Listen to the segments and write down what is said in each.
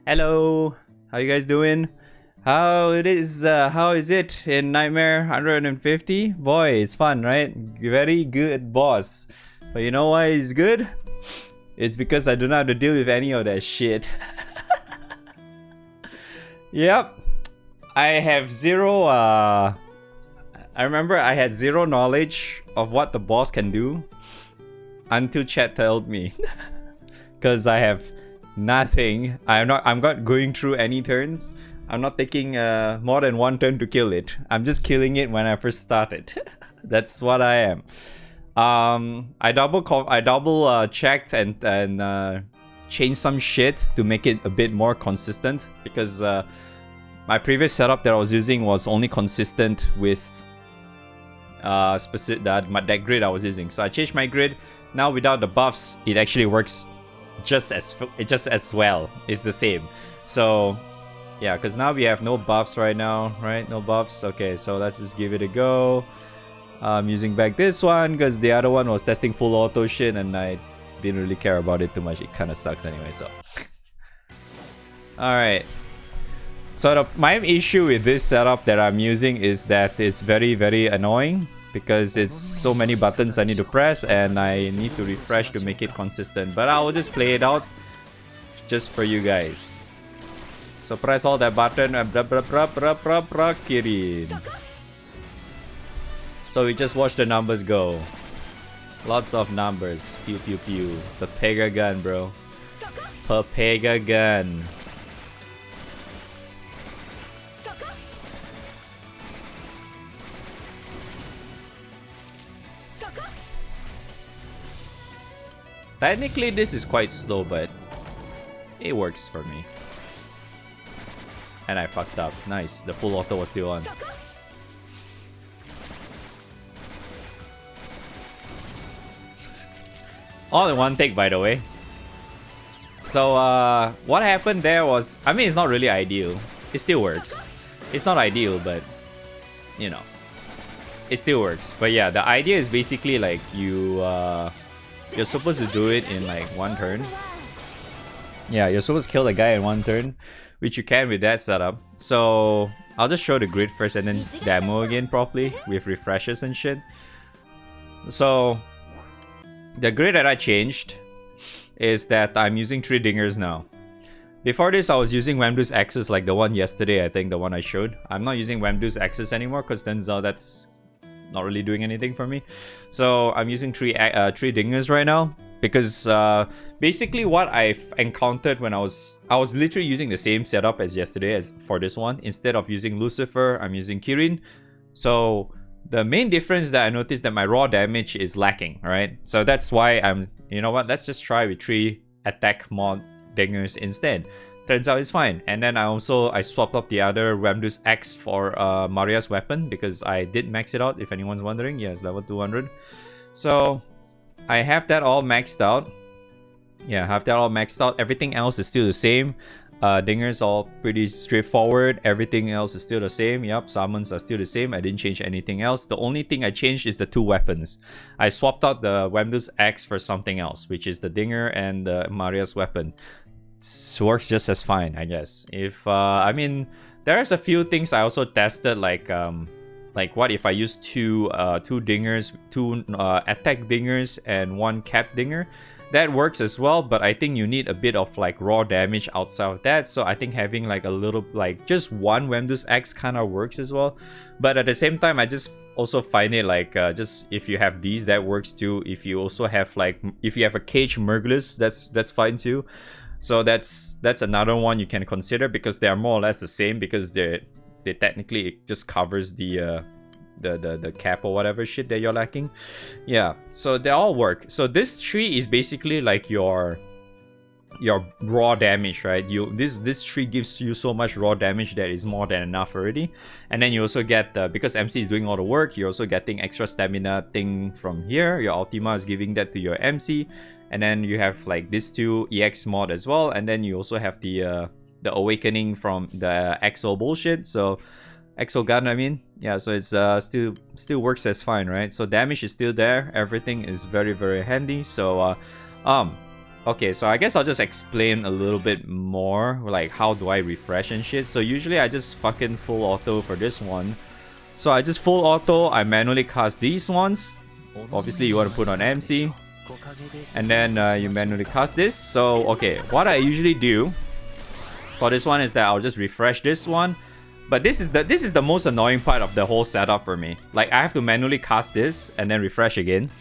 Hello, how you guys doing? How is it in Nightmare 150? Boy, it's fun, right? Very good boss. But you know why it's good? It's because I don't have to deal with any of that shit. Yep. I have zero I remember I had zero knowledge of what the boss can do until chat told me. Cause I have nothing. I'm not going through any turns. I'm not taking more than one turn to kill it. I'm just killing it when I first started. That's what I am. I double checked and changed some shit to make it a bit more consistent because my previous setup that I was using was only consistent with that grid I was using. So I changed my grid. Now without the buffs, it actually works just as well. It's the same. So yeah, because now we have no buffs right now, right? No buffs. Okay, so let's just give it a go. I'm using back this one because the other one was testing full auto shit and I didn't really care about it too much. It kind of sucks anyway, so. Alright. So my issue with this setup that I'm using is that it's very, very annoying because it's so many buttons I need to press and I need to refresh to make it consistent. But I will just play it out just for you guys. So press all that button and Kirin. So we just watch the numbers go. Lots of numbers. Pew pew pew. Papega gun, bro. Papega gun. Technically this is quite slow, but it works for me. And I fucked up. Nice. The full auto was still on. All in one take, by the way. So what happened there was, I mean, it's not really ideal. It still works. It's not ideal, but you know, it still works. But yeah, the idea is basically like you're supposed to do it in like one turn. Yeah, you're supposed to kill the guy in one turn, which you can with that setup. So I'll just show the grid first and then demo again properly with refreshes and shit. So the grid that I changed is that I'm using 3 dingers now. Before this, I was using Granblue's axis like the one yesterday, I think, the one I showed. I'm not using Granblue's axis anymore because turns out that's not really doing anything for me. So I'm using three dingers right now because basically what I've encountered when I was literally using the same setup as yesterday as for this one. Instead of using Lucifer, I'm using Kirin. So the main difference that I noticed that my raw damage is lacking, right? So that's why you know what, let's just try with 3 attack mod dingers instead. Turns out it's fine. And then I swapped up the other Granblue's X for Maria's weapon because I did max it out, if anyone's wondering. Yes, level 200. So I have that all maxed out. Yeah, I have that all maxed out. Everything else is still the same. Dingers all pretty straightforward. Everything else is still the same. Yep, summons are still the same. I didn't change anything else. The only thing I changed is the 2 weapons. I swapped out the Granblue's X for something else, which is the Dinger and the Maria's weapon. Works just as fine, I guess. If I mean, there's a few things I also tested, like what if I use two dingers, 2 attack dingers and 1 cap dinger. That works as well, but I think you need a bit of like raw damage outside of that. So I think having like a little, like just 1 Granblue's X kind of works as well. But at the same time, I just also find it like just if you have these, that works too. If you also have like, if you have a cage Mergulus, that's fine too. So that's another one you can consider because they are more or less the same because they technically, it just covers the cap or whatever shit that you're lacking. Yeah, so they all work. So this tree is basically like your raw damage, right? This tree gives you so much raw damage that is more than enough already. And then you also get because MC is doing all the work, you're also getting extra stamina thing from here. Your Ultima is giving that to your MC. And then you have like this 2 EX mod as well. And then you also have the awakening from the EXO bullshit. So EXO gun, I mean. Yeah, so it's still works as fine, right? So damage is still there. Everything is very, very handy. So Okay, so I guess I'll just explain a little bit more, like how do I refresh and shit. So usually I just fucking full auto for this one. So I just full auto, I manually cast these ones. Obviously you want to put on MC. And then you manually cast this. So okay, what I usually do for this one is that I'll just refresh this one. But this is the most annoying part of the whole setup for me. Like I have to manually cast this and then refresh again.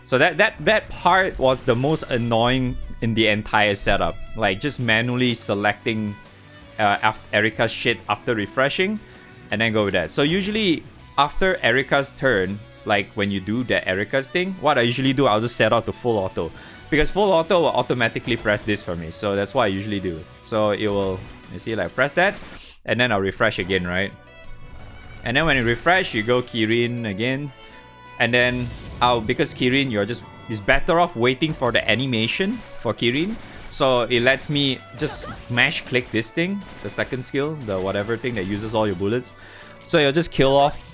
So that part was the most annoying in the entire setup. Like just manually selecting Erika's shit after refreshing and then go with that. So usually after Erika's turn, like when you do the Erika's thing, what I usually do, I'll just set out to full auto. Because full auto will automatically press this for me. So that's what I usually do. So it will, you see, like press that and then I'll refresh again, right? And then when you refresh, you go Kirin again. And then because Kirin, is better off waiting for the animation for Kirin. So it lets me just mash click this thing, the second skill, the whatever thing that uses all your bullets. So you'll just kill off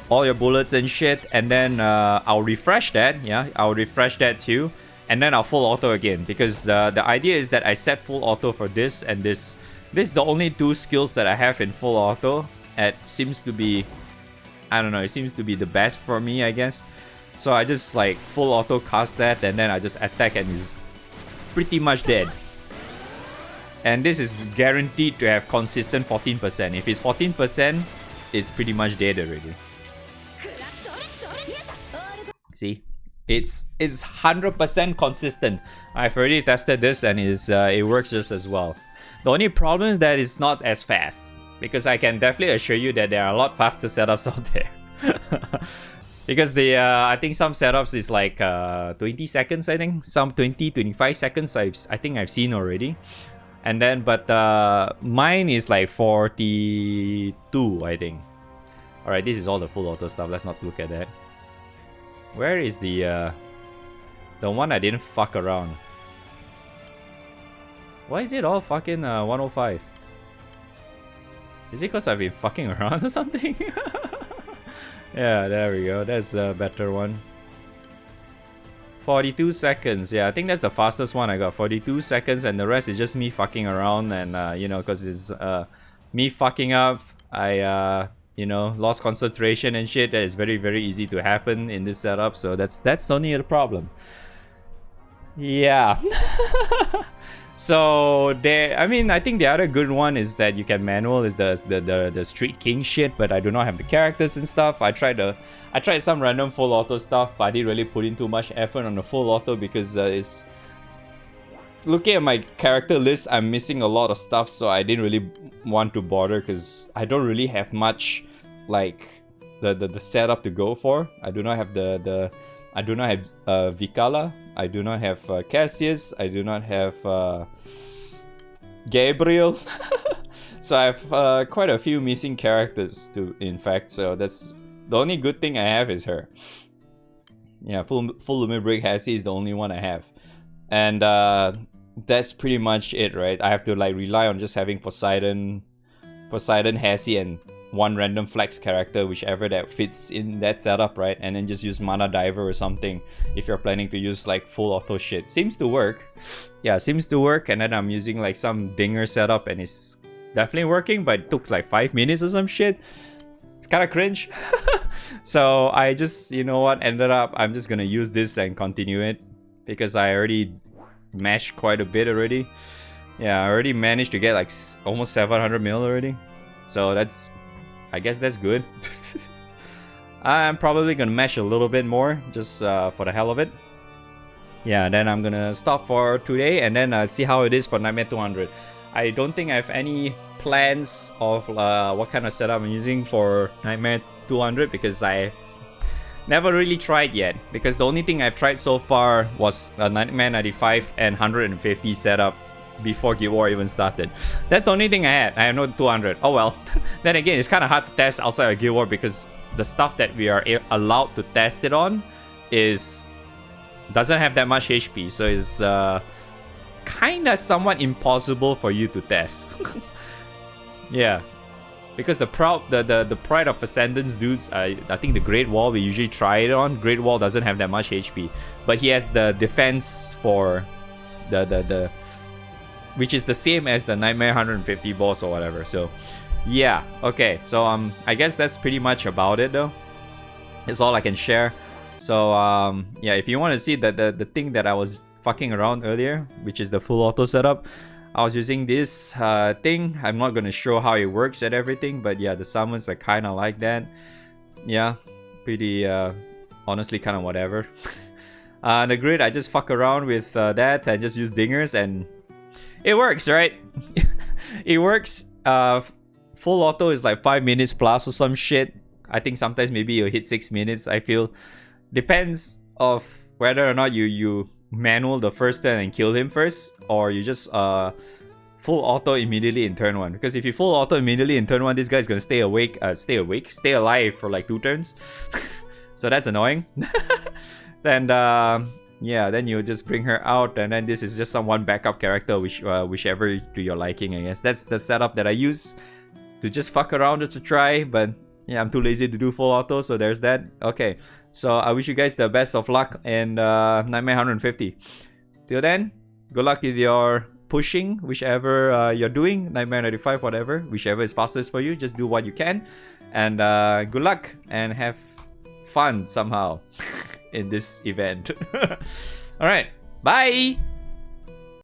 all your bullets and shit, and then I'll refresh that. Yeah, I'll refresh that too, and then I'll full auto again, because the idea is that I set full auto for this and this. This is the only two skills that I have in full auto. It seems to be, I don't know, it seems to be the best for me, I guess. So I just like full auto cast that, and then I just attack and he's pretty much dead. And this is guaranteed to have consistent 14%. If it's 14%, it's pretty much dead already. See? It's 100% consistent. I've already tested this and it works just as well. The only problem is that it's not as fast, because I can definitely assure you that there are a lot faster setups out there. Because I think some setups is like 20 seconds, I think. Some 20-25 seconds I think I've seen already. And then, but mine is like 42, I think. Alright, this is all the full auto stuff. Let's not look at that. Where is the one I didn't fuck around? Why is it all fucking 105? Is it because I've been fucking around or something? Yeah, there we go. That's a better one. 42 seconds. Yeah, I think that's the fastest one I got. 42 seconds, and the rest is just me fucking around. And, you know, because it's me fucking up. I, you know, lost concentration and shit. That is very, very easy to happen in this setup. So that's only the problem. Yeah. So there, I mean, I think the other good one is that you can manual is the Street King shit, but I do not have the characters and stuff. I tried some random full auto stuff. I didn't really put in too much effort on the full auto because it's looking at my character list, I'm missing a lot of stuff, so I didn't really want to bother because I don't really have much like the setup to go for. I do not have I do not have Vikala. I do not have Cassius. I do not have Gabriel. So I have quite a few missing characters too, in fact. So that's the only good thing I have is her. Yeah, full limit break Hassie is the only one I have. And that's pretty much it, right? I have to like rely on just having Poseidon, Hassie, and one random flex character, whichever that fits in that setup, right? And then just use Mana Diver or something if you're planning to use like full auto shit. Seems to work. Yeah, seems to work. And then I'm using like some dinger setup and it's definitely working, but it took like 5 minutes or some shit. It's kind of cringe. So I just, you know what, ended up, I'm just gonna use this and continue it because I already mashed quite a bit already. Yeah, I already managed to get like almost 700 mil already. So that's, I guess that's good. I'm probably gonna mash a little bit more just for the hell of it. Yeah, then I'm gonna stop for today and then see how it is for Nightmare 200. I don't think I have any plans of what kind of setup I'm using for Nightmare 200 because I never really tried yet. Because the only thing I've tried so far was a Nightmare 95 and 150 setup before Guild War even started. That's the only thing I had. I have no 200. Oh well. Then again, it's kind of hard to test outside of Guild War because the stuff that we are allowed to test it on doesn't have that much HP, so it's kind of somewhat impossible for you to test. Yeah, because the Pride of Ascendance dudes, I think the Great Wall we usually try it on. Great Wall doesn't have that much HP, but he has the defense for which is the same as the Nightmare 150 boss or whatever. So yeah, okay. So I guess that's pretty much about it though. That's all I can share. So yeah, if you want to see the thing that I was fucking around earlier, which is the full auto setup, I was using this thing. I'm not gonna show how it works and everything, but yeah, the summons are kind of like that. Yeah, pretty honestly kind of whatever. The grid, I just fuck around with that and just use dingers, and it works, right? It works. Full auto is like 5 minutes plus or some shit. I think sometimes maybe you'll hit 6 minutes. I feel depends of whether or not you manual the first turn and kill him first, or you just full auto immediately in turn 1. Because if you full auto immediately in turn 1, this guy's gonna stay alive for like 2 turns. So that's annoying. And yeah, then you just bring her out, and then this is just some one backup character, whichever to your liking, I guess. That's the setup that I use to just fuck around just to try, but yeah, I'm too lazy to do full auto, so there's that. Okay, so I wish you guys the best of luck and Nightmare 150. Till then, good luck with your pushing, whichever you're doing, Nightmare 95, whatever, whichever is fastest for you, just do what you can. And good luck and have fun somehow in this event. Alright, bye!